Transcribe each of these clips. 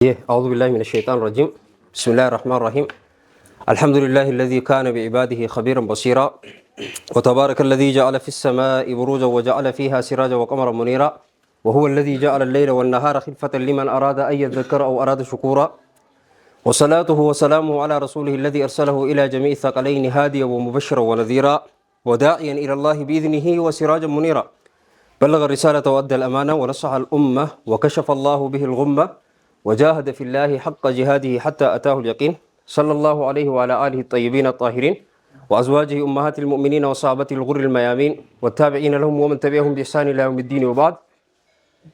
أعوذ بالله من الشيطان الرجيم. بسم الله الرحمن الرحيم. الحمد لله الذي كان بعباده خبيرا بصيرا، وتبارك الذي جعل في السماء بروجا وجعل فيها سراجا وقمرا منيرا، وهو الذي جعل الليل والنهار خلفة لمن أراد أن يذكر أو أراد شكورا، وصلاته وسلامه على رسوله الذي أرسله إلى جميع الثقلين هاديا ومبشرا ونذيرا وداعيا إلى الله بإذنه وسراجا منيرا، بلغ الرسالة وأدى الأمانة ونصح الأمة وكشف الله به الغمة وجاهد في الله حق جهاده حتى أتاه اليقين، صلى الله عليه وعلى آله الطيبين الطاهرين وأزواجه أمهات المؤمنين وصحابته الغر الميامين والتابعين لهم ومن تبعهم بإحسان إلى يوم الدين. وبعد،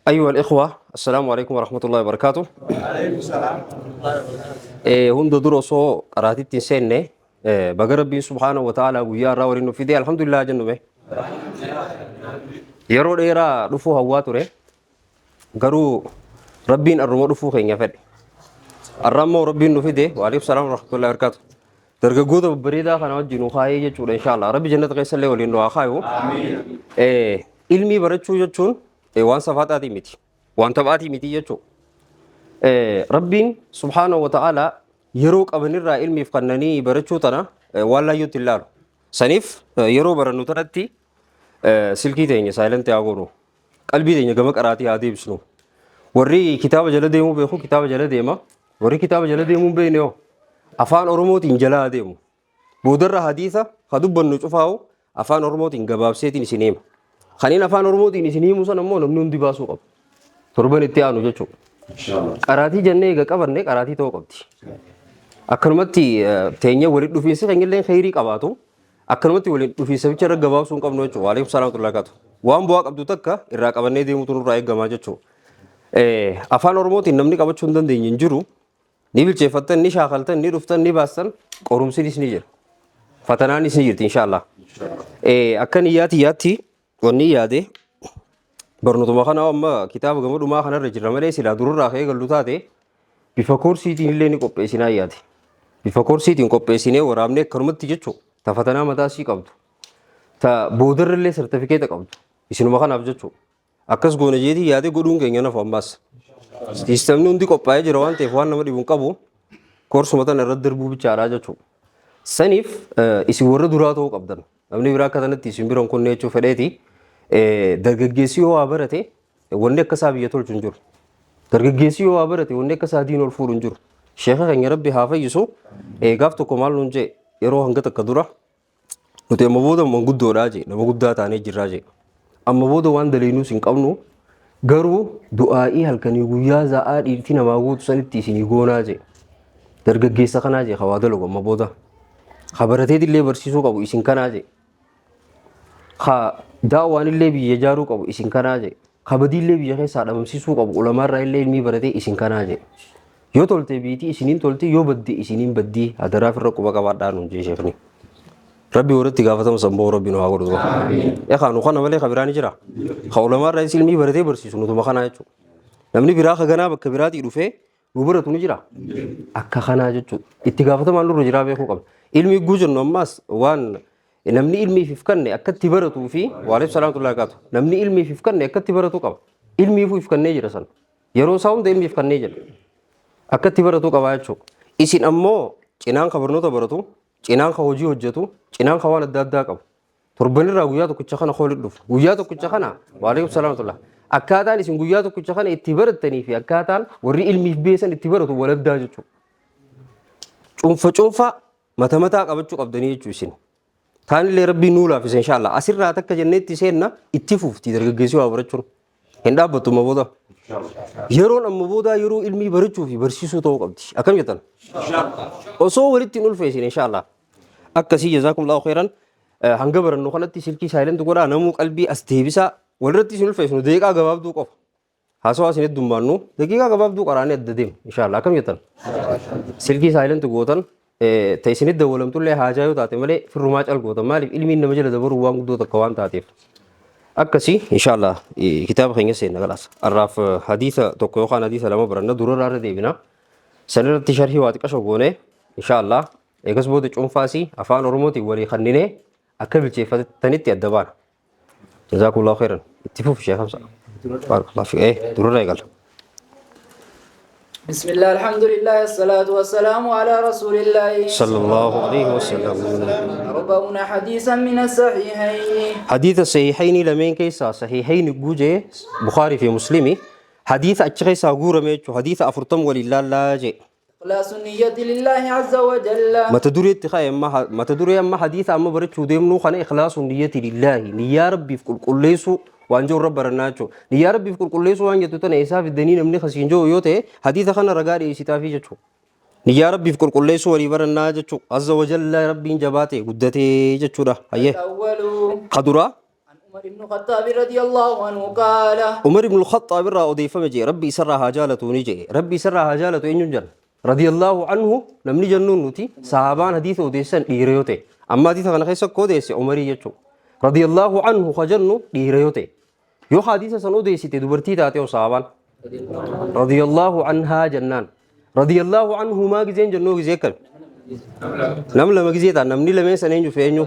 أيها الإخوة، السلام عليكم ورحمة الله وبركاته. وعليكم السلام. هند درسو قراتي تنسيني بقى ربي سبحانه وتعالى ويا راورينو في دي الحمد لله جنوبه يرو ديرا دفو هواتوري غرو ربين الرمو دفو خين يفد الرمو ربين نفيده. وعليكم السلام ورحمة الله وبركاته. درجة بريدة خنا وجنو خاي يجور إن شاء الله ربي جنة قيس الله ولينو آخايو. آمين. علمي برتشو يجون وان صفات آدي متي وان تبعاتي متي يجو. ربين سبحانه وتعالى يروك أبني الرا علمي فقنني برتشو تنا ولا يتلال سنيف يرو برنو ترتي سلكي تيني سايلنت أغورو قلبي تيني جمك أراتي هادي بسنو وري كتاب جلديمو بيخو كتاب جلديما وري كتاب جلديمو بينيو أفان أورموت إن جلا ديمو بودر حديثة خدوب بنوشوفاو أفان أورموت إن جباب سيتي نسينيم خلينا أفان أورموت إن نسينيم وصلنا مو نمنون دي باسو قب تربان اتيانو جتشو قراتي جنة كابرنة قراتي تو قبتي أكرمتي تينيا ولد دوفيسي خنجلين خيري كاباتو أكرمتي ولد دوفيسي بيشرة جباب سون قبنو جتشو. وعليكم السلام ورحمة الله وبركاته. وام بواق عبدو تكا إراك أبنة ديمو تنو رأي جماعة جتشو. أفان أورموت إن نمني كابتشون دن دين ينجرو نيبل شفتن ني شاخلتن ني رفتن ني باستن قروم سيريس نيجر فتناني سنيجرت إن شاء الله. أكن ياتي وني يادي برنو ما خنا أما كتاب جمود ما خنا رجل رملي سلا درور راخي قالوا تادي بفكر سيتي اللي نكوب بيسنا يادي بفكر سيتي نكوب بيسنا ورامني كرمت تيجتشو تفتنا مداسي قبض تا بودر اللي سيرتيفيكيت قبض يسنو ما خنا أبجتشو أكس قونا جيدي يادي قدون كينينا فاماس sistemni hundi qophaa'ee jira waan ta'eef waan nama dhibu hin qabu koorsumatan irratti darbuu bichaadha jechuudha. Saniif isin warra duraa ta'uu qabdan namni biraa akka sanatti isin biroon kunne jechuu fedheeti. Dargaggeessi yoo waa barate wanni akka isaa biyya tolchu hin jiru. Dargaggeessi yoo waa barate wanni akka isaa diin ol fuudhu hin jiru. Sheekha keenya rabbi haa fayyisu gaaf tokko maal nuun jee yeroo hanga takka dura nuti amma booda manguddoodhaa jee nama guddaa taanee jirraa jee amma booda waan daliinuus hin qabnu garuu du'aa'ii halkanii guyyaa za'aa dhiirti namaa guutu sanitti isinii goonaa jee dargaggeessa kanaa jee hawaa dalagu amma booda habaratee illee barsiisuu qabu isin kanaa jee daawwaan illee biyya ijaaruu qabu isin kanaa jee kabadii illee biyya keessaa dhabamsiisuu qabu ulamaarraa illee ilmii baratee isin kanaa jee yoo tolte biitii isiniin tolte yoo badde isiniin baddii hadaraaf irra quba qabaadhaa nuun jee sheekni. ربي ورتي قافتهم سبوا ربي نوها قردوا. يا خانو خانا ملك خبراني جرا. خولما رئيس المي برتي برسي سنو تما خانا يجو. نمني براخ غنا بكبراتي رفه وبرة توني جرا. أكا خانا يجو. اتقافتهم على الرجرا بيخو قبل. علمي جوجر نماس وان نمني علمي في فكرني أكد تبرة توفي وعليه السلام الله كاتو. نمني علمي في فكرني أكد تبرة تو قبل. علمي في فكرني جرا سن. يرون ساوند ده علمي في فكرني جرا. أكد تبرة تو قبل يجو. إسين أمو جنان خبرنو تبرة تو. جنان خوجي هجتو. cinaan khawaan adda addaa qabu torban irraa guyyaa tokkicha kana khoolii dhufu guyyaa tokkicha kana waalaikum salaamatullaah akkaataan isin guyyaa tokkicha kana itti barattanii fi akkaataan warri ilmiif beesan itti baratu waladdaa jechuudha. Cuunfaa mata mataa qabachuu qabdanii jechuu isin taanillee rabbiin nuu laafisa inshaallah asirraa takka jenneetti seenna itti fufti dargaggeessii waa barachuun hin dhaabbattu amma booda yeroon amma booda yeroo ilmii barachuu fi barsiisuu ta'uu qabdi akkam jettan osoo walitti hin ulfeessin inshaallah. أكسي جزاكم الله خيرا هنجبر إنه خلتي سلكي سايلنت قرا نمو قلبي أستهبسا ولرتي شنو الفيس إنه دقيقة جواب دوق أوف هاسوا سنة دمانو دقيقة جواب دوق قراني الدديم إن شاء الله كم يتن سلكي سايلنت قوتن تيسنة دولم تقول له حاجة وتاتي ملء في الرومات القوتن مالي علمي نمجل دبر وام دو تكوان تاتيف أكسي إن شاء الله كتاب خيني سين خلاص الرف حديث تقوى خان حديث لما برنا دورر على ديبنا سنة تشرحي واتك أشوفونه إن شاء الله eegas booda cuunfaasii afaan oromootiin walii kannine akka bilcheeffatanitti adda baana. Jazaakumullahu khairan. Itti fufi sheekamsa. Barakallahu fi durarra eegala. بسم الله الحمد لله الصلاة والسلام على رسول الله صلى الله عليه وسلم. 40 حديثا من الصحيحين. حديث الصحيحين لمن كيسا صحيحين جوجي بخاري في مسلمي حديث أشخاص أقول ميتو حديث أفرطم ولله لا جي إخلاص النية لله عز وجل. ما تدري اتخاء ما تدري أما حديث أما بريتشو ديمنو خنا إخلاص النية لله نيا ربي في كل ليسو وانجو رب رناتشو نيا ربي في كل ليسو وانجو تتنا إساف الدنين أمني خسينجو يوته حديث خنا رجاري سيتافي جتشو نيا ربي في كل ليسو ولي برناتشو عز وجل ربي جباته قدته جتشو ده هيه الأول قدرة عن عمر بن الخطاب رضي الله عنه قال عمر بن الخطاب را أضيف مجي ربي سرها جالته نجي ربي سرها جالته إنجن جن رضي الله عنه لم نجنون نتي صحابان حديث وديسن ديريوته أما حديث كان خيسك كوديس عمري يجو رضي الله عنه خجنو ديريوته يو حديث سنو ديسي تدبرتي تاتي وصحابان رضي الله عنها جنان رضي الله عنه ما جزين جنو جزيكل نم لما جزيتا نمني لمن سنين فينيو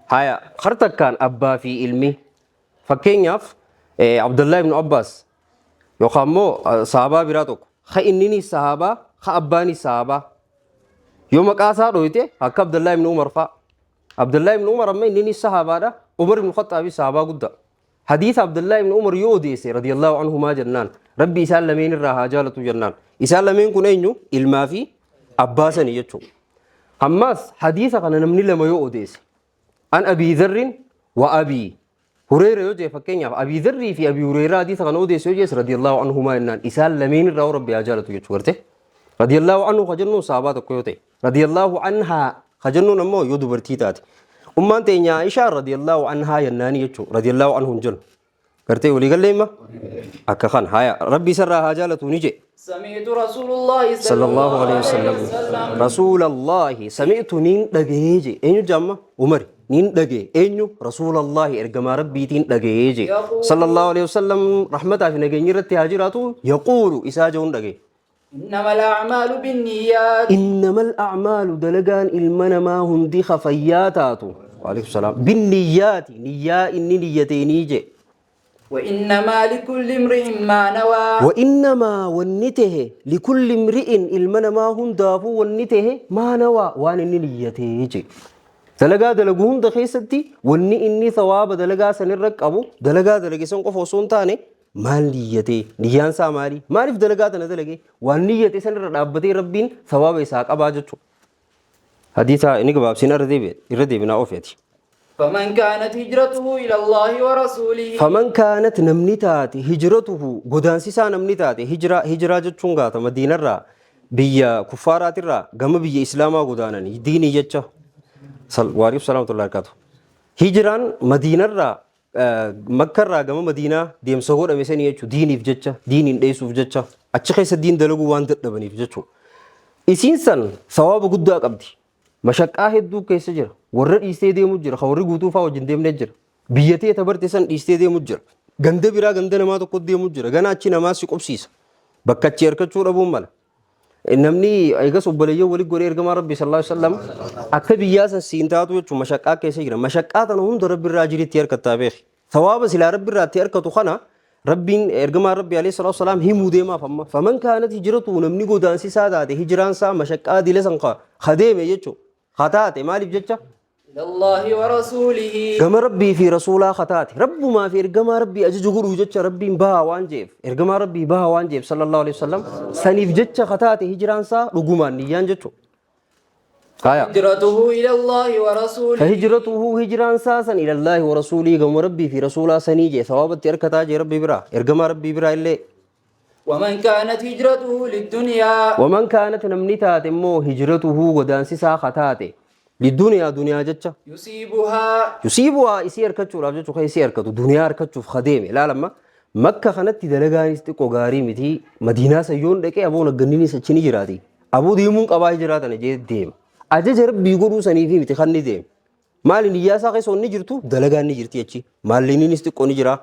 هيا خرتك كان أبا في علمي فكين ياف عبد الله بن عباس يقامو صحابة براتك خينني صحابة خأباني صحابة يوم كاسا رويته هك عبد الله بن عمر فا عبد الله بن عمر أما إنني صحابة ده عمر بن الخطاب صحابة قد حديث عبد الله بن عمر يوديس رضي الله عنهما جنان ربي سالمين الرها جالة جنان يسالمين كنينو إلما في عباسني يجو هماس حديث كان نمني لما يوديس عن أبي ذر وأبي هريرة يوجي فكين أبي ذر في أبي هريرة حديث كان يوديس يوجيس رضي الله عنهما إنان يسالمين الرها ربي جالة يجورته رضي الله عنه خجنو صحابات كيوته رضي الله عنها خجنو نمو يدبرتي تاتي أمان تينيا عائشة رضي الله عنها يناني يجو رضي الله عنهم جن كرتي ولي قال لي ما أكخان هايا ربي سرها جالة نجي سمعت رسول الله صلى الله عليه وسلم رسول الله سمعت نين دغيجي أينو جامع عمر نين دغي أينو رسول الله إرجما ربي تين دغيجي صلى الله عليه وسلم رحمة في نجني رتي هاجراتو يقول إساجون دغي إنما الأعمال بالنيات إنما الأعمال دلقان إلمنا ما هم دي خفياتاتو وعليكم السلام بالنيات نيا إني نيتينيجي وإنما لكل امرئ ما نوى وإنما ونته لكل امرئ إلمنا ما هم دافو ونته ما نوى وان إني نيتيجي دلقا دلقوهم دخيستي واني إني ثواب دلقا سنرق أبو دلقا دلقا سنقفو سنتاني maal niyyatee niyyaan isaa maali maaliif dalagaa tana dalage waan niyyatee san irra dhaabbatee rabbiin sawaaba isaa qabaa jechuudha hadiisa inni gabaabsiin irra deebinaa ofeeti فمن كانت هجرته إلى الله ورسوله فمن كانت نمنتات هجرته غدانسيسا نمنتات هجرة جتشون غاتا مدينة را بيا كفارات را غم بيا إسلاما غدانني ديني جتشا وعليكم السلام ورحمة الله وبركاته هجران مدينة را مكة را غم مدينة ديم سهول أمسني يجو ديني في جتشا ديني نديسو في جتشا أتشخيس الدين دلقو واندر دبني في جتشو إسينسان ثواب قدّا قبدي مشاكل هدو كيس جرا ورد إستدي مجرا خوري قطو فاو جندم نجرا بيتي تبرت سن إستدي مجرا غند برا غند نما تو قدّي مجرا غنا أشي نماز يقبسيس بكتشير كتشور أبو مال إنمني أيها سبليو ولي غوري إرجما ربي صلى الله عليه وسلم أكبياس سينتاتو يجوا مشاكل كيس جرا مشاكل تنهم درب الراجل تيار كتابه ثواب سلا رب الرا تيار كتوخنا ربين إرجما ربي عليه الصلاة والسلام هي موديما فمن كانت هجرته نمني قدانسي سادات هجران سا مشاكل دي لسنقا خديم يجوا خطات مالي بجتة إلى الله ورسوله كما ربي في رسوله خطات رب ما في إرجما ربي أججور وجتة ربي بها وانجيف إرجما ربي بها وانجيف صلى الله عليه وسلم سنيف جتة خطات هجران سا رجومان نيان جتة هجرته إلى الله ورسوله فهجرته هجران ساسا إلى الله ورسوله كما ربي في رسوله سنيجي ثواب تركتا جي ربي برا إرجما ربي برا اللي ومن كانت هجرته للدنيا ومن كانت نمنتات مو هجرته ودانسي سا خطاته للدنيا دنيا جتة يصيبها يسير كتشو رابجة خي يسير كتو دنيا ركتشو خديمة لا لما مكة خنت دلغاني استقو غاري متي مدينة سيون دكي أبو نغنيني سچيني جراتي أبو ديمون قباي جراتنا جي ديم أجا جرب بيقولو سنيفي متي خني ديم مالي نياسا خي سون نجرتو دلغاني جرتي أچي مالي نيني استقو نجرا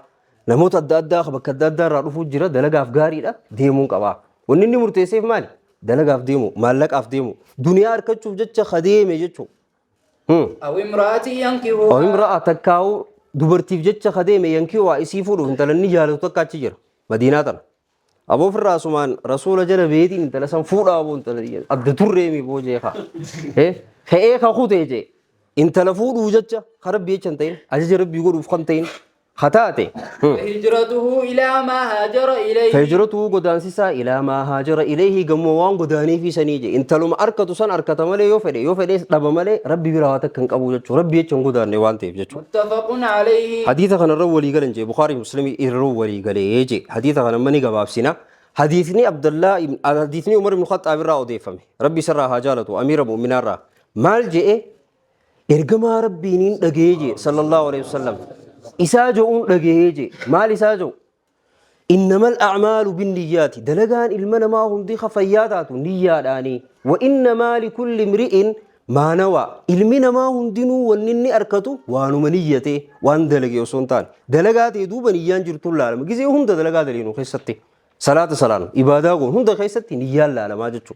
نموت أدادا خبك أدادا رادوفو جرا دلغاف غاري دا ديمون قبا ونيني مرتسيف مالي دلغاف ديمو مالك أف ديمو دنيا ركتشو جتة خديمة جتشو أو امرأة ينكحها أو امرأة تكاو دبرتيف جتة خديمة ينكحها إسيفورو انتلني جالو تكاتشي جرا مدينة أبو في الرأس مان رسول جل بيتي أنت لسان فودا أبو أنت لدي الدتور ريمي بوجه خا خي خا خو أنت لفود وجدت خرب بيتشنتين أجج ربي يقول وفخنتين خطأتي هجرته إلى ما هاجر إليه فهجرته قدان سيسا إلى ما هاجر إليه قموان قداني في سنيجي انت لما أركتو سن أركت مالي يوفدي دب مالي ربي براواتك كان قبو جتشو ربي يتشن قدان نوان تيب جتشو متفق عليه حديثة كان الرولي قال انجي بخاري مسلمي الرولي قال يجي حديثة كان مني قباب سينا حديثني عبد الله حديثني عمر بن الخطاب الرا أضيفمي ربي سرها هاجالته أمير المؤمنين را مال جئ إرجما ربي نين دقيجي صلى الله عليه وسلم إساجو دقيجي مال إساجو إنما الأعمال بالنيات دلقان إلمنا ما هم دي خفياتات نياداني وإنما لكل امرئ ما نوى إلمنا ما هم دينو ونني أركتو وانو منيتي وان دلقي وسنتان دلقات يدوب نيان جرتو العالم جزي هم دلقات لينو خيستي صلاة صلاة إبادة هم دا خيستي نيان العالم أجتشو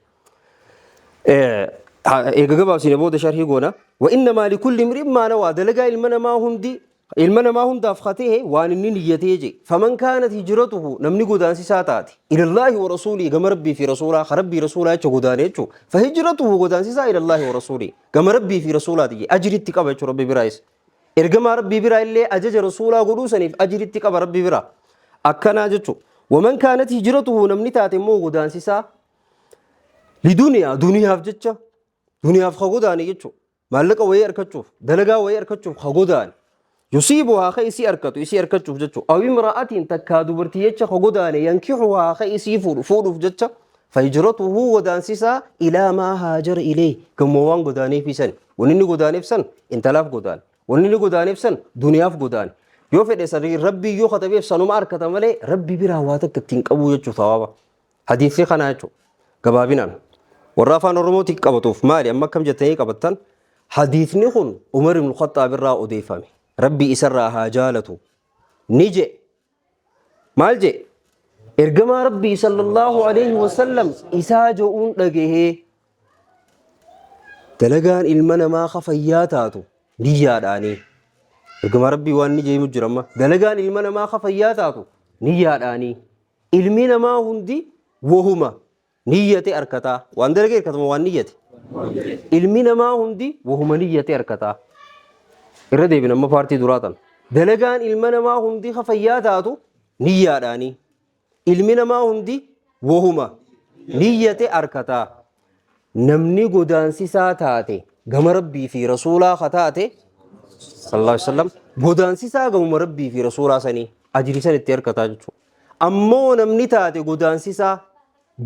إيقاقبا سينبو دا شرحي قونا وإنما لكل امرئ ما نوى دلقا إلمنا ما هم دي إلمنا ما هم دافخته وان نيته جي فمن كانت هجرته نمني قدان ساتاتي إلى الله ورسوله كما ربي في رسوله خربي رسوله قدانيتشو فهجرته قدان سا إلى الله ورسوله كما ربي في رسوله تجي أجري اتقاب ربي برايس إرقما ربي برا اللي أجج رسوله قدوسني أجري اتقاب ربي برا أكنا جتشو ومن كانت هجرته نمني تاتمو قدان سا لدنيا دنيا فجتشا دنيا فخقوداني جتشو مالك وير كتشوف دلقا وير كتشوف خقوداني يصيبها خيسي أركتو يسي أركتو فجتشو أو امرأة تكادو برتيجتش خقوداني ينكحها خيسي فورو فجتشا فهجرته ودانسيسا إلى ما هاجر إليه كموان قداني في سن ونني قداني في سن انتلاف قدان ونني قداني في سن دنيا في قدان يو فدي سري ربي يو خطبي في سنو ماركتا ملي ربي براواتك تنقبو يجو ثوابا حديثي خناجو قبابنا والرافان الرموتي قبطوف مالي أما كم جتني قبطان حديثني خن عمر بن الخطاب الرا أضيفامي ربي إسرها جالته نجي مالجي إرجما ربي صلى الله عليه وسلم إساجون لجيه تلقان إلمنا ما خفياتاتو نياداني إرجما ربي وان نجي مجرمة تلقان إلمنا ما خفياتاتو نياداني إلمنا ما هندي وهما نية أركتا وان درجة أركتا وان نية إلمنا ما هندي وهما نية أركتا irra deebina amma paartii duraatan dalagaan ilma namaa hundi khafayyaa taatu niyyaadhaani ilmi namaa hundi wohuma niyyate arkataa namni godaansisaa taate gama rabbii fi rasuulaa khataate sallallahu alaihi wasallam godaansisaa gama rabbii fi rasuulaa sanii ajrisan itti arkataa jechuudha ammoo namni taate godaansisaa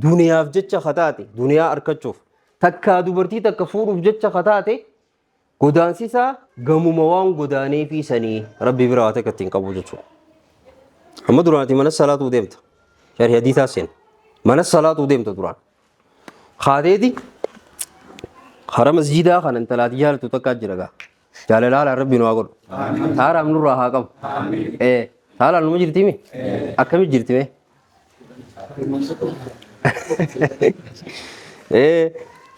duniyaaf jecha khataate duniyaa arkachuuf takkaa dubartii takka fuudhuuf jecha khataate godaansisaa gamuma waan godaanee fi sanii rabbi biraa ta'e kattiin qabu jechuudha. Amma duraanti mana salaatuu deemta. Shari hadiisaa seen. Mana salaatuu deemta duraan. Khaateeti hara masjidaa kan intalaati jaalatu takka jira gaa. Jaalalaa rabbi nu haa godhu. Taaraam nurraa haa qabu. Taalaan numa jirti mi? Akkami jirti mee?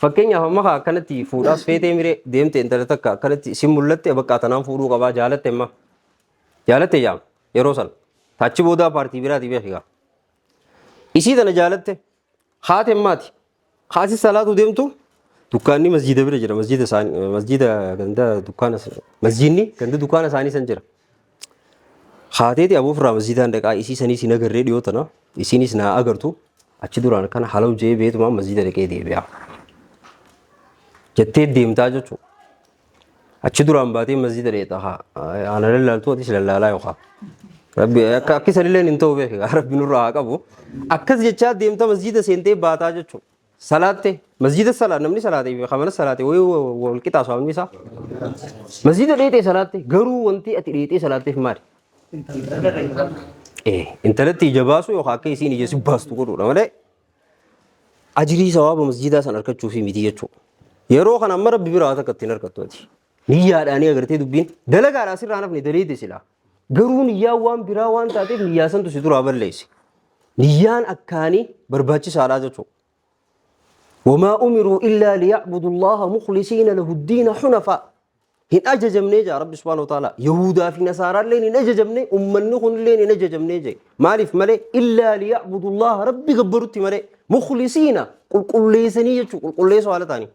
Fakkeenyaaf amma akkanatti fuudhaas feetee miree deemte intala takka akkanatti si mul'atte bakka tanaan fuudhuu qabaa jaalatte amma jaalatte jaam yeroo san tachi boodaa paartii biraati beekigaa isii tana jaalatte haate ammaati haati salaatu deemtu dukkaanni masjida bira jira masjida ganda dukkaana masjidni ganda dukkaana isaanii san jira haateeti abuufirraa masjidaan dhaqaa isii sanii si nagarree dhiyoo tana isiinis naa agartu achi duraan kana halau jee beetumaa masjida dhaqee deebi'a. jettee deemtaa jechuudha. Achi duraan baatee masjida dheetaa ana lallaaltuu ati lallaalaa yookaan rabbi akka isanillee hin ta'u beekaa rabbi nurraa haa qabu akkas jechaa deemta masjida seentee baataa jechuudha. Salaatte masjida salaat namni salaatee beekaa mana salaatee wal qixaa saamni isaa masjida dheetee salaatte garuu wanti ati dheetee salaatteef maali? Intalatti ija baasu yookaan akka isiin ija si baastu godhuudha malee ajirii sawaaba masjidaa san argachuuf miti jechuudha. Yeroo kana amma rabbi biraa takka ittiin argattu ati niyyaadhaanii agartee dubbiin dalagaadhaa sirraa nafni daleete silaa garuu niyyaan waan biraa waan taateef niyyaa santu si duraa balleessi niyyaan akkaanii barbaachisaadhaa jechuudha. وما أمروا إلا ليعبدوا الله مخلصين له الدين حنفاء hin ajajamnee jaa rabbi subhaanahu wa ta'ala yahudaa fi nasaaraallee hin ajajamne ummanni kunillee hin ajajamnee jee maaliif malee illaa liya'budullaha rabbi gabbarutti malee mukhlisiina qulqulleessanii jechuu qulqulleessoo haala ta'anii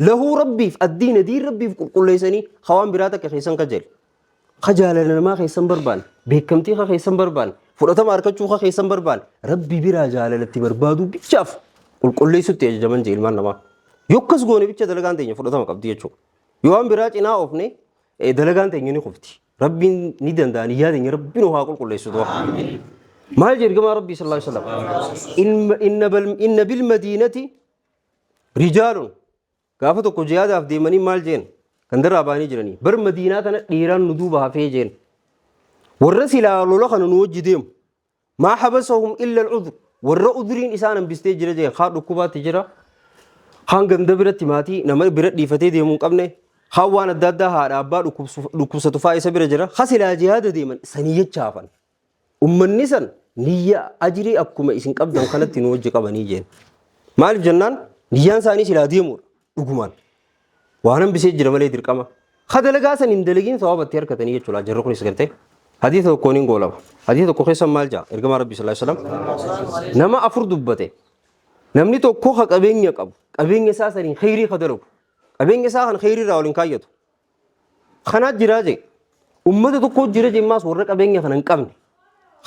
lahu rabbiif addiina diin rabbiif qulqulleessanii hawaan biraa takka keessan kajeele kajaalala namaa keessan barbaan beekamtii ka keessan barbaan fudhatama harkachuu ka keessan barbaan rabbi biraa jaalalatti barbaadu bichaaf qulqulleessutti ajajaman jee ilmaan namaa yokkas goone bicha dalagaan teenya fudhatama qabdi jechuudha yoo waan biraa cinaa oofne dalagaan teenya ni qofti rabbiin ni danda'a niyyaa teenya rabbiin haa qulqulleessu to'a maal jedhama rabbi sallallahu alaihi wasallam inna bil madinati rijaalun gaafa tokko jihaadaaf deemanii maal jeen kan darraa baanii jiranii bar madiinaa tana dhiiraan nu duuba hafee jeen warra silaa lola kana nu wajji deemu maa habasahum illa al'udhr warra udhriin isaan hambistee jira jeen haa dhukkubaatti jira haan ganda biratti maatii nama bira dhiifatee deemuu hin qabne haan waan adda addaa haadha abbaa dhukkubsatu faa isa bira jira ha silaa jihaada deeman sanii jecha hafan ummanni san niyya ajrii akkuma isin qabdan kanatti nu wajji qabanii jeen maaliif jennaan niyyaan isaanii silaa deemuudha dhugumaan waan hambisee jira malee dirqama ha dalagaa san hin dalagiin sawabatti harkatanii jechuudha jarri kunis gartee hadiisa tokkoon hin goolama hadiisa tokko keessan maal jaa ergamaa rabbi sallallahu alaihi wasallam nama afur dubbate namni tokko ha qabeenya qabu qabeenya isaa saniin khayrii ka dalagu qabeenya isaa kan khayrii irraa waliin kaayyatu kanaa jiraa jee ummata tokko jira jemmaas warra qabeenya kana hin qabne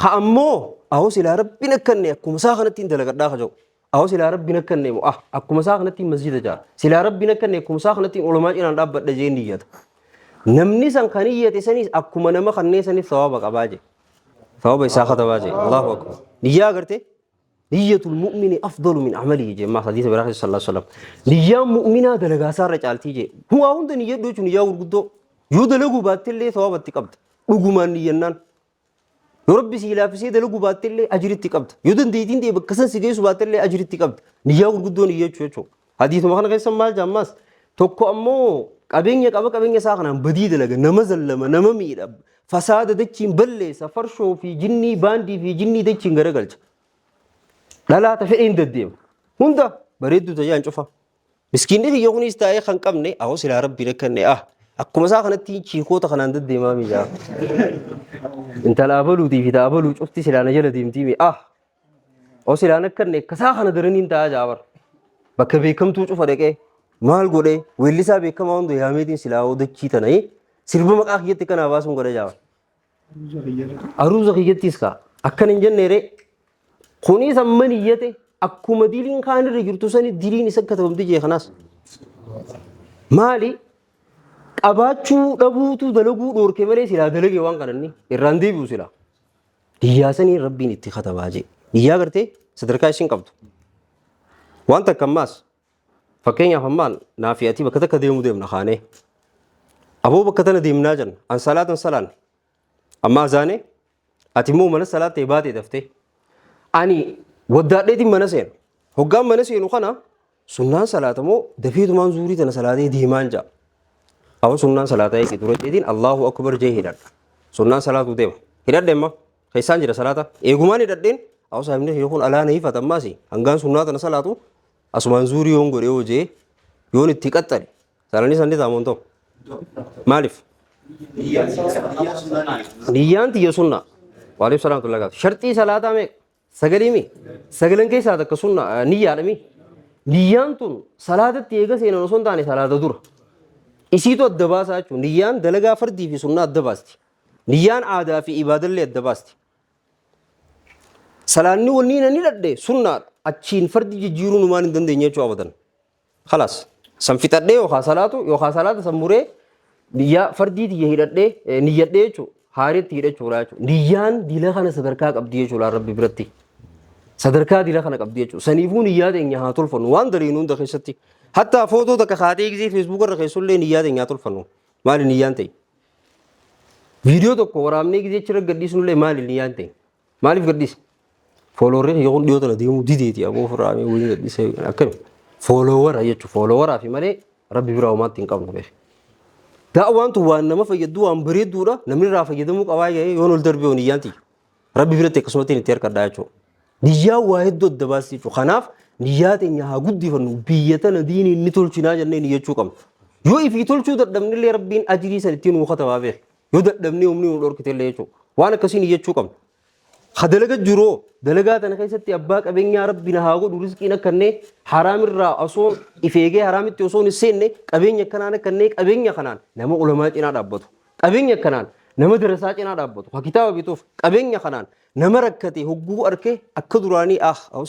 ha ammoo ahoo silaa rabbiin akkanne akkuma isaa kanatti hin dalagadhaa ka jedhu ahoo silaa rabbiin akkanne moo akkuma isaa kanatti masjida jaara silaa rabbiin akkanne akkuma isaa kanatti ulamaa cinaan dhaabbadha jee niyyata namni san kan niyyate sanis akkuma nama kannee sanis sawaba qabaa jee sawaba isaa katabaa jee allahu akbar niyyaa agartee niyyatul mu'mini afdalu min amalihi jee maa hadiisa biraa sallallahu alaihi wasallam niyyaan mu'minaa dalagaa isaarra caaltii jee huwaa hunda niyyadhu jechuun niyyaa gurguddoo yoo dalaguu baattillee sawabatti qabda dhugumaan niyyannaan yoo rabbi si laafisee dalaguu baattillee ajiritti qabda yoo dandeettiin ta'e bakka san si geessu baattillee ajiritti qabda niyyaa gurguddoo niyyachuu jechuudha hadiisuma kana keessan maal jaammaas tokko ammoo qabeenya qaba qabeenya isaa kanaan badii dalaga nama zallama nama miidha fasaada dachiin balleessa farshoo fi jinnii baandii fi jinnii dachiin garagalcha dhalaata fedheen deddeema hunda bareedduu tajaajila cufa miskiinni kiyya kunis taa'ee kan qabne ahoo silaa rabbiin akkanne akkuma isaa kanatti chiikoota kanaan deddeemaa miidhaa intala abaluutii fi abaluu cufti silaa na jala deemtii miidhaa oo silaan akkanne akkasaa kana daraniin taa'aa jaabar bakka beekamtuu cufa dhaqee maal godhee weellisaa beekamaa hunda yaameetiin silaa dachii tana'ee sirba maqaa kiyyatti kanaa baasuun godha jaabar aruuza kiyyattiis kaa akkan hin jenneeree kunis amma niyyate akkuma diliin kaanirra jirtu sani diliin isa katabamti jee kanaas maali qabaachuu dhabuutu dalaguu dhoorke malee silaa dalage waan kananni irraan deebi'u silaa niyyaa sanii rabbiin itti katabaa jee niyyaa gartee sadarkaa isin qabdu waan takka ammaas fakkeenyaaf ammaan naafi ati bakka takka deemuu deemna kaanee aboo bakka tana deemnaa jenna an salaatan salaan amma azaane ati immoo mana salaattee baatee daftee ani waddaadheetiin mana seenu hoggaan mana seenu kana sunnaan salaatamoo dafeetumaan zuurii tana salaatee deemaan jaa awwa sunnaan salaataa eegi duradheetiin allahu akbar jee hidhadha sunnaan salaatuu deema hidhadhe amma keessaan jira salaata eegumaan hidhadheen awwa saahibni yoo kun alaa na hifata ammaasi hangaan sunnaa tana salaatu asumaan zuurii yoon godhe yoo jee yoon itti qaxxale salanii sandi taamoon ta'u maaliif niyyaan tiyya sunnaa waalaikum salaam tullagaatu sharxii salaataa meeqa sagalimi sagalan keessaa takka sunna niyyaadhami niyyaan tun salaatatti eega seenan osoo hin taane salaata dura isiitu adda baasaa jechuun niyyaan dalagaa fardii fi sunnaa adda baasti niyyaan aadaa fi ibaadallee adda baasti salaanni wanni inni dhadhe sunnaadha achiin fardi jijjiiruu numaan hin dandeenye jechuu abadan khalaas san fixadhee yookaan salaata san muree niyyaa fardii tiyya hidhadhee niyyadhee jechuudha haareetti hidhachuudha jechuudha niyyaan dila kana sadarkaa qabdi jechuudha rabbi biratti sadarkaa dila kana qabdi jechuudha saniifuu niyyaa teenya haa tolfannu waan dareen hunda keessatti hattaa footoo takka kaatee gisee feesbuuk irra keessullee niyyaa teenya haa tolfannu maali niyyaan ta'e viidiyoo tokko waraabnee gisee achirra gadhiisnullee maali niyyaan ta'e maaliif gadhiise fooloorri yoo dhiyoo tana deemuu dideeti aboo furaamee waliin gadhiisee akkami fooloowara jechuudha fooloowaraa fi malee rabbi biraa homaatti hin qabnu beeku. Daawwan tu waan nama fayyadu waan bareeduudha namni irraa fayyadamuu qabaa yoon ol darbee niyyaan tiyya rabbi biratti akkasumatti itti harkadhaa jechuudha. Niyyaa waa hedduu adda baasii jechuudha. Kanaaf niyyaa teenya haa guddifannu biyya tana diinii inni tolchinaa jennee niyyachuu qabna. yoo ifii tolchuu dadhabne illee rabbiin ajrii san ittiin nuu katabaa beek yoo dadhabne humni nu dhorkite illee jechuudha waan akkasiin jechuu qabna hadalaga jiroo dalagaa tana keessatti abbaa qabeenyaa rabbi na haa godhu rizqiin akkannee haraamirraa osoo ifeegee haraamitti osoo hin seenne qabeenya akkanaan akkannee qabeenya kanaan nama ulamaa cinaa dhaabbatu qabeenya akkanaan nama darasaa cinaa dhaabbatu ha kitaaba bituuf qabeenya kanaan nama rakkate hogguu arkee akka duraanii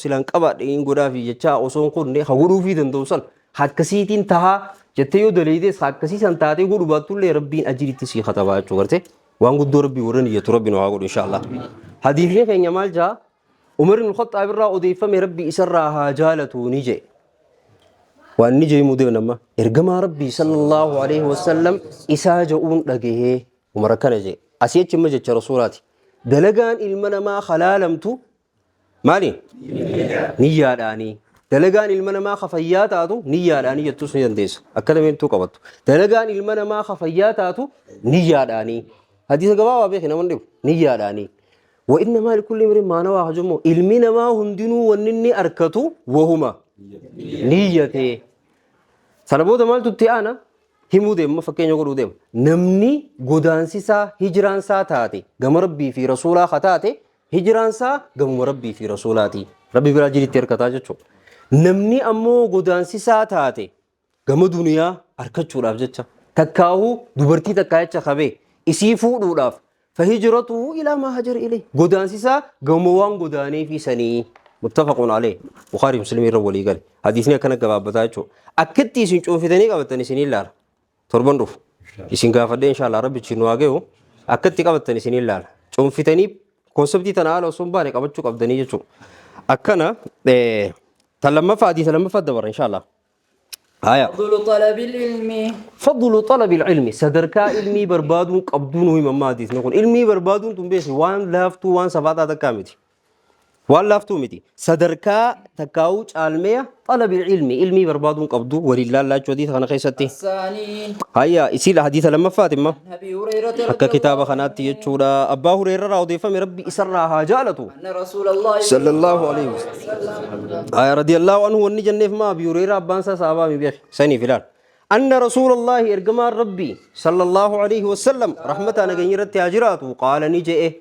silaan qabaadhe hin godhaafi jechaa osoo hin kunne ha godhuufii danda'u san akkasiitiin tahaa jettee yoo daleedes akkasiisan taatee godhu baattullee rabbiin ajiritti sii katabaa jechuu garte waan guddoo rabbii warra niyyatu rabbi nu haa godhu inshaallah hadiisni keenya maal jaa Umar ibn Khattab irraa odeeffame rabbi isarraa haa jaalatu ni jee waan ni jee mudee nama ergamaa rabbii sallallahu alaihi wasallam isaa ja'uun dhagahee Umar kana jee asii achi jecha rasuulaati dalagaan ilma namaa halaalamtu maaliin niyyaadhaanii dalagaan ilma namaa khafayyaa taatu niyyaadhaanii jettus ni dandeessa akka dameentuu qabattu dalagaan ilma namaa khafayyaa taatu niyyaadhaanii hadiisa gabaabaa beekne nama dhibu niyyaadhaanii وإنما لكل امرئ ما نوى هجمه علمنا ما هندنو ونني أركتو وهما نيته سلبو دمال تتيانا همو دم ما فكين يقولوا دم نمني غدانسي سا هجران سا تاتي غم ربي في رسولا خطاتي هجران سا غم ربي في رسولاتي ربي بلا جري تركتا جچو نمني أمو غدانسي سا تاتي غم دنيا أركتشو راف جچا تكاهو دوبرتي تكايچ خبي اسيفو دولاف فهجرته إلى ما هجر إليه قدانسيسا قوموان قداني في سني متفق عليه بخاري مسلم الرولي قال حديثنا كان قباب بتاعته أكدتي سنشوف في ذني قبتني سنين لار تربان روف يسين قافده إن شاء الله ربي تشنواجهه أكدتي قبتني سنين لار شوف في ذني كونسبتي تناول وصنباني قبتشو قبتني جتشو أكنا تلما فادي تلما فدبر إن شاء الله هايا فضل طلب العلم فضل طلب العلم صدركا علمي بربادون قبدون هو مما حديث نقول علمي بربادون تنبيس وان لافتو وان سباتا تكامتي وان لافتو متي صدركا تكاوج علمية طلب العلم علمي بربادون قبدو ولله الله جودي خنا خيستي الثاني هيا يصير حديث لما فاطمة أبي هريرة حكى كتاب خنات يجورا أبا هريرة راودي فم ربي إسرها جالته أن رسول الله صلى الله عليه وسلم رضي الله عنه وني جنة ما أبي هريرة أبانسا صحابة مبيخ سني فلان أن رسول الله إرجما ربي صلى الله عليه وسلم رحمة أنا جنيرة تاجرات وقال نجئ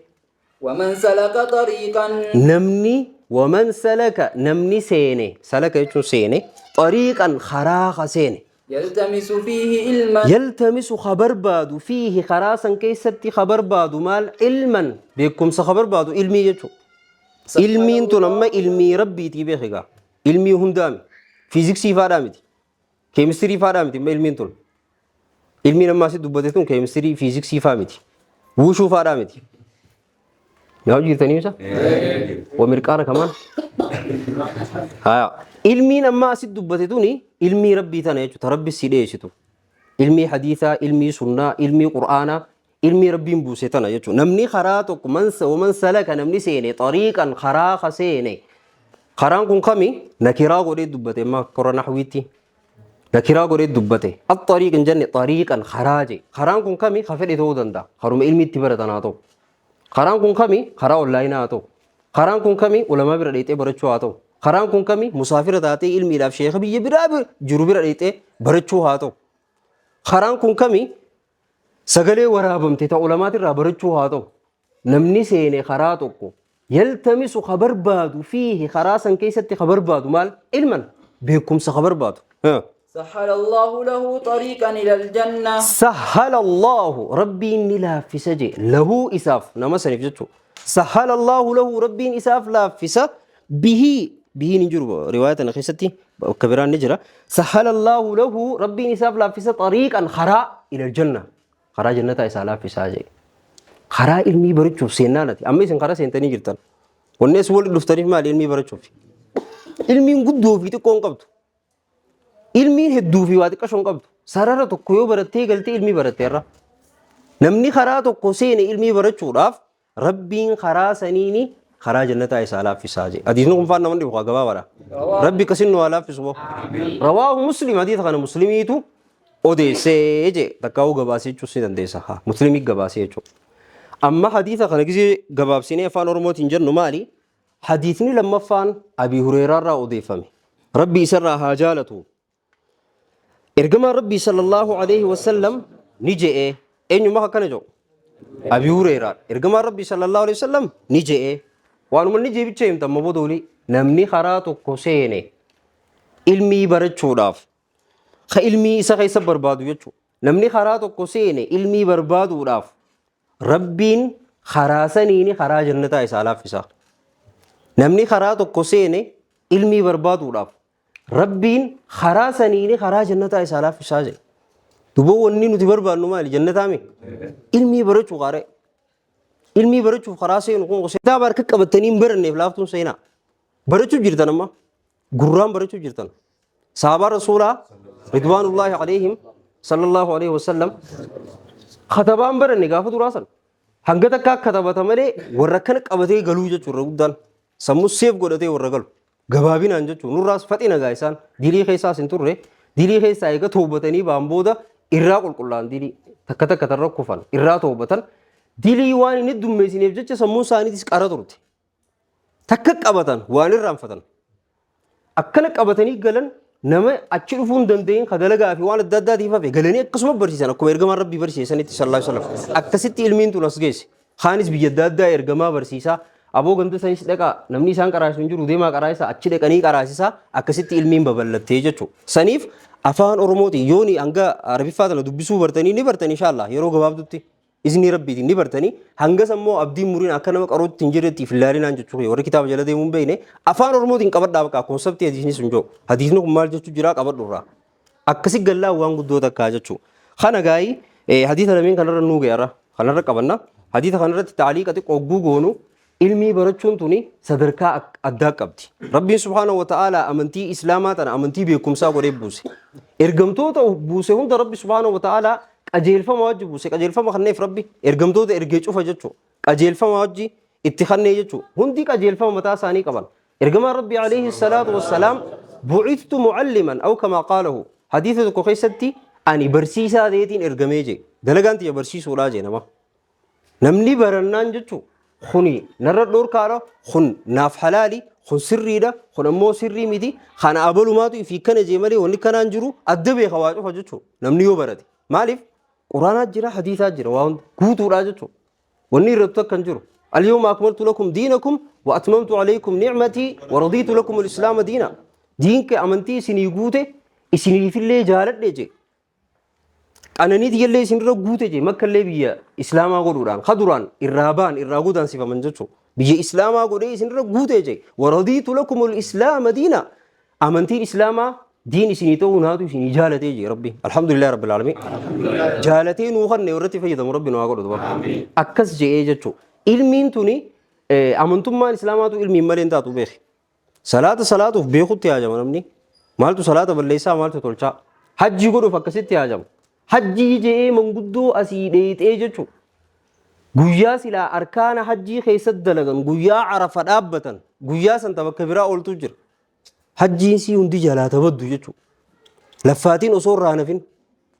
ومن سلك طريقا نمني ومن سلك نمني سيني سلك يجون سيني طريقا خراخ سيني يلتمس فيه علما يلتمس خبر بادو فيه خراسا كيستي خبر بادو مال علما بكم خبر بادو علمي يجو علمي انتو لما علمي ربي تيبيخيغا علمي هندامي فيزيكسي فادامي كيمستري فادامي ما علمي انتو علمي لما سي دوبتتون كيمستري فيزيكسي فامي وشو فادامي يا جيرتني وسا ومرقانا كمان علمي لما سي دوبتتوني علمي ربي تانا يجو تربي سيديشتو علمي حديثا علمي سنة علمي قرآنا علمي ربي مبوسيتنا يجو نمني خراتك ومن سلك نمني سيني طريقا خراخ سيني خران كن كمي نكرا قريد دبته ما قرآن نحويتي نكرا قريد دبته الطريق جنة طريقا خراجي خران كن كمي خفر إتودن دا خروم علمي تبرتنا تو خران كن كمي خرا أونلاين آتو خران كن كمي علماء براديته برچو آتو خران كن كمي مسافر داته علمي لاف شيخ بيه براب جروب براديته برچو آتو خران كن كمي سغلي ورابمته تا علماء ترا برچو آتو نمني سيني خراتوكو يلتمس خبر بادو فيه خراسا كيست خبر بادو مال علما بكم خبر بادو سهل الله له طريقا إلى الجنة سهل الله ربي نلا في سجي له إساف نما سنفجتو سهل الله له ربي إساف لا فسا به نجر رواية نخيستي كبيران نجرة سهل الله له ربي إساف لا فسا طريقا خراء إلى الجنة خراء جنة إسا لا فسا جي خراء علمي برچو سينانتي أمي سن خراء سينتني جرتان والناس ولد دفتري مال علمي برچو في علمي قدو في تكون قبض علمي هدو في وادي كشون قبض سرارة تكويو برتي قلتي علمي برتي را نمني خراء تكو سيني علمي برچو راف ربين خراء سنيني خراء جنة إسا لا فسا جي أدينكم فان نمن دي بخوا قبا ربي كسنو لا فسو رواه مسلم حديث خانا مسلميتو odeessee takkaa'uu gabaasee jechuun si dandeessa musliimii gabaasee jechuudha. Amma hadiisa kana gisee gabaabsinee afaan oromootiin jennu maali? Hadiisni lammaffaan Abii Hureeraarraa odeeffame. Rabbi isarraa haa jaalatu. ergamaa rabbii sallallahu alaihi wasallam ni je'e eenyuma akkana jedhu abi hureeraa ergamaa rabbii sallallahu alaihi wasallam ni je'e waanuma ni jeebicha himtan mabodooli namni karaa tokko seene ilmii barachuudhaaf ka ilmii isa keessa barbaadu jechuudha namni karaa tokko seene ilmii barbaaduudhaaf rabbiin karaa saniini karaa jannataa isaa laaffisa namni karaa tokko seene ilmii barbaaduudhaaf rabbiin karaa saniini karaa jannataa isaa laaffisaa jedhe dubo wanni nuti barbaadnu maali jannataa mi ilmii barachuu qaare ilmii barachuuf karaa seenu kun kitaaba harka qabatanii hin baranneef laaftuun seenaa barachuu jirtan amma gurraan barachuu jirtan sahabaa rasuulaa ridwaanullaahi alayhim sallallahu alayhi wasallam katabaan baranne gaafa duraasan hanga takka katabata malee warra kana qabatee galuu jechuudha guddaan sammuu seef godhatee warra galu gabaabinaan jechuun nurraas faxina gaa isaan dilii keessaas hin turre dilii keessaa eega toobatanii baan booda irraa qulqullaan dilii takka takka tarra kufan irraa toobatan dilii waan inni dummeessineef jecha sammuu isaaniitis qara turte takka qabatan waan irraanfatan akkana qabatanii galan nama achi dhufuu hin dandeenye ka dalagaa fi waan adda addaatiif hafe galanii akkasuma barsiisan akkuma ergamaan rabbii barsiisanitti sallallahu alaihi wasallam akkasitti ilmiin tun as geesse kaanis biyya adda addaa ergamaa barsiisaa aboo ganda sanis dhaqaa namni isaan qaraasu hin jiru deemaa qaraasisaa achi dhaqanii qaraasisaa akkasitti ilmiin babal'attee jechuudha saniif afaan oromootiin yooni hanga arabiffaa tana dubbisuu bartanii ni bartanii inshaallah yeroo gabaabdutti izni rabbiitiin ni bartanii hangas ammoo abdiin muriin akka nama qarootti hin jirretti filaalinaan jechuudha warri kitaaba jala deemuun beekne afaan oromootiin qabadhaa baqa konseptii hadiisni sun jiru hadiisni kun maal jechuu jira qabadhurraa akkasi gallaa waan guddoo takkaa jechuudha kana gaayii hadiisa lameen kanarra nuu ge'arra kanarra qabanna hadiisa kanarratti taaliiqa xiqqoo ogguu goonu ilmii barachuun tuni sadarkaa addaa qabdi rabbiin subhaanahu wa ta'aalaa amantii islaamaa tana amantii beekumsaa godhee buuse ergamtoota buuse hunda rabbi subhaanahu wa ta'aalaa qajeelfama wajji buuse qajeelfama kanneef rabbi ergamtoota ergee cufa jechuudha qajeelfama wajji itti kannee jechuudha hundi qajeelfama mataa isaanii qaban ergamaan rabbi alayhi salaatu wassalaam bu'ithtu mu'alliman aw kamaa qaalahu hadiisa tokko keessatti ani barsiisaa ta'eetiin ergamee jee dalagaan tiyya barsiisuudhaa jee namni barannaan jechuudha kuni narra dhorkaadha kun naaf halaali kun sirriidha kun ammoo sirrii miti kana abalumaatu ifii kana jee malee wanni kanaan jiru adda beeka waa cufa jechuudha namni yoo barate maaliif quraanaa jira hadiisaa jira waa guutuudha jechuudha wanni irrattu akka hin jiru اليوم أكملت لكم دينكم وأتممت عليكم نعمتي ورضيت لكم الإسلام دينا دينك أمنتي سني قوتي سني في اللي جالت ليجي أنا نيدي اللي سنرى قوتي جي مكة اللي بيا إسلام أقولان خدران الرهبان الرغودان سيفا من جتشو بيجي إسلام أقول سنرى قوتي جي ورضيت لكم الإسلام دينا أمنتي الإسلام دين سنيتو ناتو سني جالتي جي ربي الحمد لله رب العالمين جالتي نوخن نورتي فيدا ربي نواقول أكس جي جتشو ilmiin tuni amantummaan islaamaatu ilmiin malee taatu beeki salaatuuf beekutti haajama namni maaltu salaata balleessaa maaltu tolchaa hajjii godhuuf akkasitti haajama hajjii je'ee manguddoo asii dheexee jechuudha guyyaa silaa arkaana hajjii keessatti dalagan guyyaa arafa dhaabbatan guyyaa santa bakka biraa ooltu jira hajjiin sii hundi jalaa tabaddu jechuudha laffaatiin osoo irraa nafin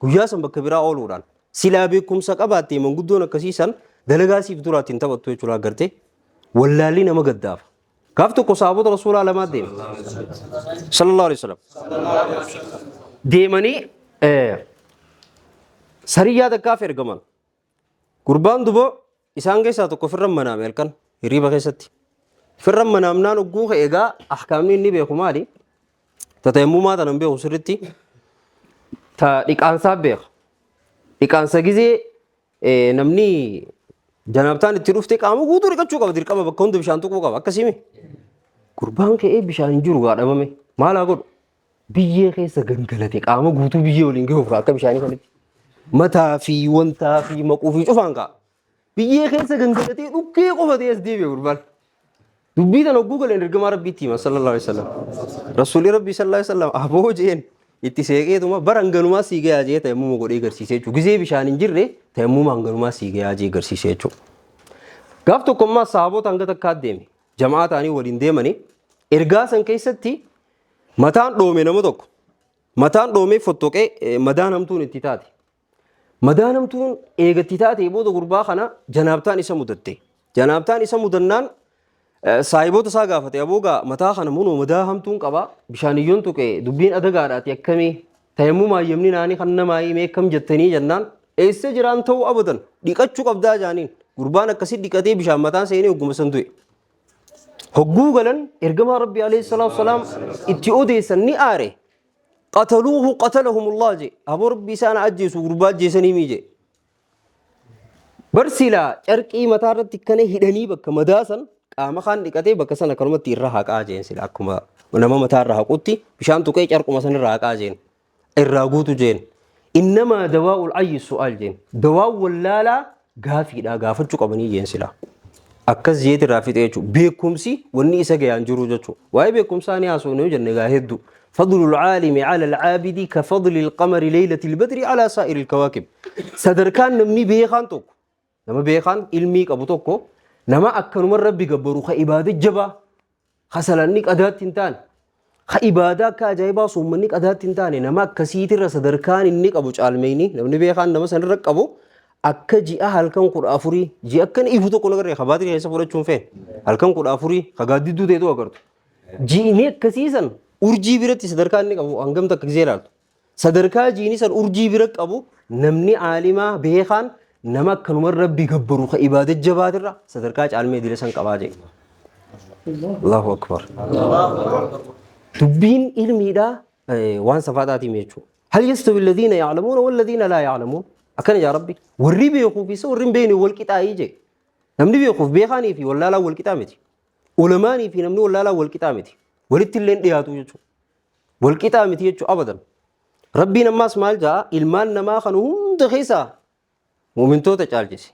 guyyaa san bakka biraa ooluudhaan silaa beekumsa qabaattee manguddoon akkasiisan dalagaa siif duraatiin taphattu jechuudha agartee wallaalli nama gaddaafa gaaf tokko sahabota rasuulaa lamaa deeme sallallahu alaihi wasallam deemanii sariyyaa takkaaf ergaman gurbaan dubo isaan keessaa tokko firran manaame halkan hiriiba keessatti firran manaamnaan ogguu eegaa ahkaamni inni beeku maali tatayammumaa tanan beeku sirritti ta dhiqaansaa beeka dhiqaansa gizee namni janabtaan itti dhufte qaama guutuu dhiqachuu qaba dirqama bakka hunda bishaan tuquu qaba akkasimi gurbaan ka'ee bishaan hin jiru gaadhamame maalaa godhu biyyee keessa gangalate qaama guutuu biyyee waliin gahuuf akka bishaanii kanatti mataa fi wantaa fi maquu fi cufaan ka'a biyyee keessa gangalatee dhukkee qofatee as deebi'e gurbaan dubbii tan hogguu galeen ergamaa rabbiitti hima sallallahu alaihi wasallam rasuulli rabbii sallallahu alaihi wasallam aboo jeen itti seeqeetuma bara hanganumaa sii gayaa jee tayammuma godhee garsiisee jechuudha gizee bishaan hin jirre tayammuma hanganumaa sii gayaa jee garsiisee jechuudha gaaf tokkommaa sahaboota hanga takkaa deeme jamaa ta'anii waliin deemanii ergaa san keessatti mataan dhoome nama tokko mataan dhoomee fottoqee madaan hamtuun itti taate madaan hamtuun eegatti taate booda gurbaa kana janaabtaan isa mudatte janaabtaan isa mudannaan saahiboota isaa gaafate aboogaa mataa kana munoo madaa hamtuun qaba bishaaniyyoon tuqee dubbiin adagaadhaati akkamii tayammumaa yemni naanii kan namaa meekam jettanii jennaan eessa jiraan ta'uu abadan dhiqachuu qabdaa jaaniin gurbaan akkasii dhiqatee bishaan mataan seenee hogguma san du'e. Hogguu galan ergamaa rabbii alayhi salaatu wasalaam itti odeessan ni aare. قتلوه قتلهم الله جي أبو ربي سانا أجيسو غربات جيساني ميجي برسلا چرقي متارت تكني هدني بك مداسن قام خان دقته بك سن كرمت تيرها قاجين سلا اكما ونما متار رها قوتي بشان تو كاي چرق مسن رها قاجين الراغوت جين انما دواء العي السؤال جين دواء ولالا غافي دا غافچو قبني جين سلا akkas jeeti raafite jechuudha beekumsi wanni isa gayaan jiru jechuudha waa'ee beekumsaanii haasofnee jenne gaa hedduu فضل العالم على العابد كفضل القمر ليلة البدر على سائر الكواكب صدركان نمني بيخان توك نما بيخان علمي أبو توكو نما أكن من ربي قبرو خإبادة جبا خسلانيك أدات تنتان خإبادة كأجايبا صومنيك أدات تنتان نما كسيتر صدركان إنك أبو عالميني نمني بيخان نما سنرك أبو akka ji'a halkan 14 ji'a akkan ifu tokko nagarree kabaatiri keessa fudhachuun feen halkan 14 kagaaddidduu ta'etu agartu ji'ini akkasiisan urjii biratti sadarkaa inni qabu hangam takka gisee ilaaltu sadarkaa ji'ini san urjii bira qabu namni aalimaa beekaan nama akkanuma rabbi gabbaru ka ibaada jabaatirra sadarkaa caalmee dile san qabaa jee Allahu akbar dubbiin ilmiidha waan safaataatiim jechuudha hal yastawi alladhiina ya'lamuuna walladhiina laa ya'lamuun akkana yaa rabbi warri beekuu fi warri hin beekne wal qixaayii jee namni beekuuf beekaanii fi wallaalaa wal qixaa miti ulamaanii fi namni wallaalaa wal qixaa miti walitti illee dhiyaatu jechuudha wal qixaa miti jechuudha abadan rabbiin ammaas maal jaa ilmaan namaa kan hunda keessaa mu'mintoota caalchise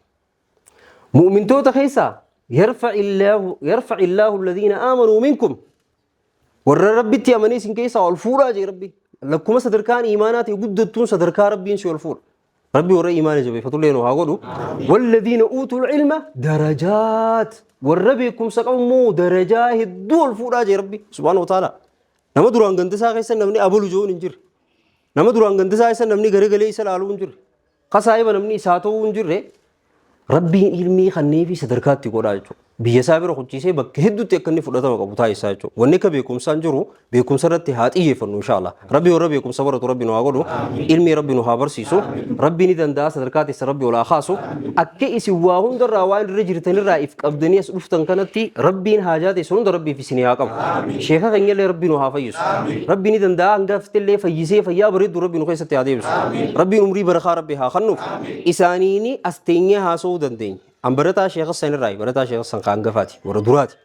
mu'mintoota keessaa yarfac illaahu alladhiina aamanuu minkum warra rabbitti amanii isin keessaa ol fuudhaa jee rabbi lakkuma sadarkaan iimaanaati guddattuun sadarkaa rabbiin si ol fuudha ربي ورا إيمان جبي فتولين وهاقولوا والذين أوتوا العلم درجات والربيكم سقوموا درجات الدول فوراج ربي سبحانه وتعالى نما دران غندسا كيسن نمني أبو لجون إنجر نما دران غندسا كيسن نمني غرغلي سلالو إنجر خسائب نمني ساتو إنجر ربي علمي خني في صدركات تقول biyya isaa bira hojjisee bakka hedduutti akka inni fudhatama qabu taasisaa jechuudha. Wanni akka beekumsaan jiru beekumsa irratti haa xiyyeeffannu inshallah. Rabbi warra beekumsa baratu rabbi nu haa godhu ilmi rabbi nu haa barsiisu rabbi ni danda'a sadarkaa teessa rabbi olaa kaasu akka isin waa hundarraa waan irra jirtanirraa if qabdanii as dhuftan kanatti rabbiin haajaa teessa hunda rabbiif isin haa qabu. Sheeka keenyallee rabbi nu haa fayyisu. Rabbi ni danda'a hangaftillee fayyisee fayyaa bareedu rabbi nu keessatti haa deebisu. Rabbiin umrii barakaa rabbi haa kennuuf isaaniini as teenyee haasa'uu dandeenya. An barataa sheekha sanirraa barataa sheekha san kan gafaati warra duraati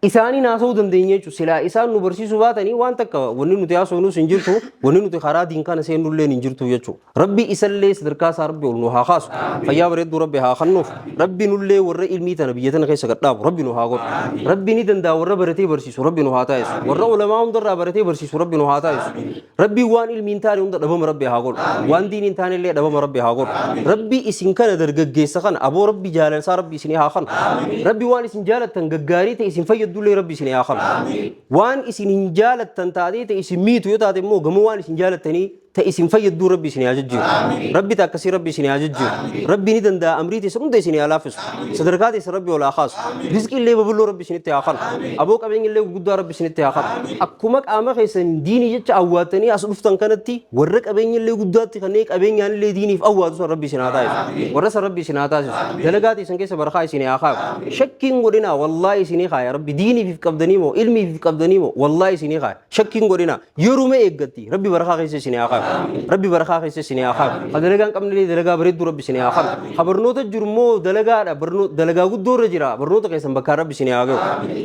isaanii naasoo dandeenye jechuudha silaa isaan nu barsiisuu baatanii waan takka wanni nuti haasofnus hin jirtu wanni nuti karaa diin kana seennullee hin jirtu jechuudha rabbi isallee sadarkaa isaa rabbi ol nu haa kaasu fayyaa bareedduu rabbi haa kennuuf rabbi nullee warra ilmii tana biyya tana keessa gadhaabu rabbi nu haa godhu rabbi ni danda'a warra baratee barsiisu rabbi nu haa taasisu warra ulamaa hundarraa baratee barsiisu rabbi nu haa taasisu rabbi waan ilmii hin taane hunda dhabama rabbi haa godhu waan diin hin taane illee dhabama rabbi haa godhu rabbi isin kana dargaggeessa kana aboo rabbi jaalalsaa rabbi isin haa kennu rabbi waan isin jaalattan gaggaarii ta'e isin fayyadu دولي ربي سني آخر وان اسم إنجالة تنتادي تاسم ميتو يتادي مو جموان اسم إنجالة تاني تاسم فيد دور ربي سني أجدّي ربي تكسي ربي سني أجدّي ربي ندن دا أمريتي سرون ده سني ألافس صدركاتي سربي ولا خاص رزق اللي ببلو ربي سني تآخر أبوك أبين اللي بقدر ربي سني تآخر أكمك أما خيسن ديني جت أواتني أصرف تنكنتي ورك أبين اللي قدر تخنيك أبين يعني اللي ديني في أوات سر ربي سني هتايس ورس ربي سني هتايس دلقاتي سنكيس برخاي سني آخر شكين قرنا والله سني خاي ربي ديني في قبضنيمو علمي في قبضنيمو والله سني خاي شكين قرنا يروم إيجتي ربي برخاي سني آخر ربي برخاي سني آخر هذا كم نلي دلقا بريد ربي سني آخر خبرنوت الجرمو دلقا برنو دلقا قد دور رجرا برنوت كيسن بكار ربي سني آخر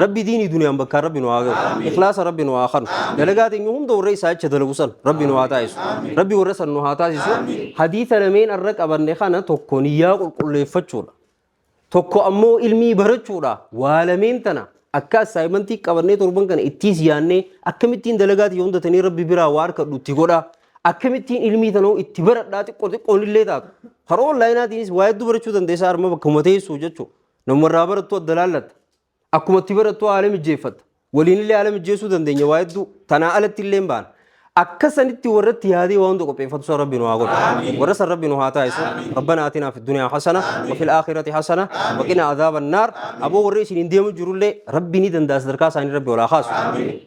ربي ديني دنيا بكار ربي نو آخر إخلاص ربي نو آخر دلقا تيجيهم دور رئيس سايد شدلقوسن ربي نو هاتايس ربي ورسن نو هاتايس حديث لمن الرك أبرني خانة تكونيا كل فتشولا تكو أمو علمي برتشولا والمين تنا akka assignmentii qabannee torban kana ittis yaannee akkamittiin dalagaati yoo hundatanii rabbi biraa waar kadhu itti godha akkamittiin ilmii tanoo itti baradhaa xiqqoo xiqqoon illee taatu haroo onlaayinaatiinis waa hedduu barachuu dandeessaa harma bakkuma teessuu jechuu namarraa barattuu adda laallatta akkuma itti barattuu haala mijjeeffatta waliin illee haala mijjeessuu dandeenya waa hedduu tanaa alatti illee hin baana أكسنتي ورت هذه وندق بفتوى ربي نواقول ورس ربي نهاتايس ربنا آتنا في الدنيا حسنة وفي الآخرة حسنة وقنا عذاب النار أبو وريش نديم جرولة ربي ندن داس دركاس عن ربي ولا خاص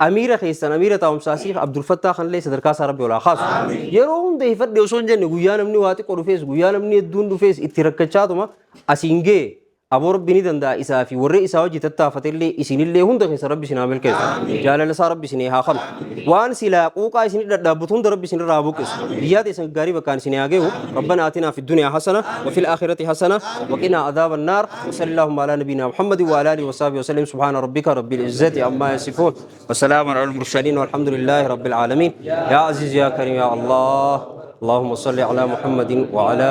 أميرة خيسان أميرة تاوم ساسي عبد الفتاح خان ليس دركاس ربي ولا خاص يرون ده يفرد يوسون جن غيانا مني واتي قرفيس غيانا مني الدون دفيس اتركتشاتما أسينجي أبو ربي ندن دا إسافي ورّي إساوجي تتافت اللي إسين اللي هم دخيس ربي سنعمل كيس جال لسا ربي سنها خل وان سلا قوقا إسين دابتون ربي سن رابوكس بيات إسن غريبة كان سنياجيه ربنا آتنا في الدنيا حسنة وفي الآخرة حسنة وقنا عذاب النار وصلى اللهم على نبينا محمد وعلى آله وصحبه وسلم سبحان ربك رب العزة عما يصفون وسلام على المرسلين والحمد لله رب العالمين يا عزيز يا كريم يا الله اللهم صل على محمد وعلى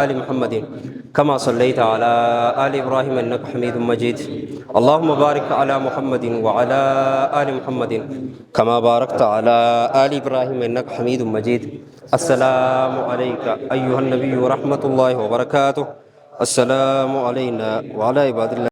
آل محمد كما صليت على آل إبراهيم إنك حميد مجيد اللهم بارك على محمد وعلى آل محمد كما باركت على آل إبراهيم إنك حميد مجيد السلام عليك أيها النبي ورحمة الله وبركاته السلام علينا وعلى عباد الله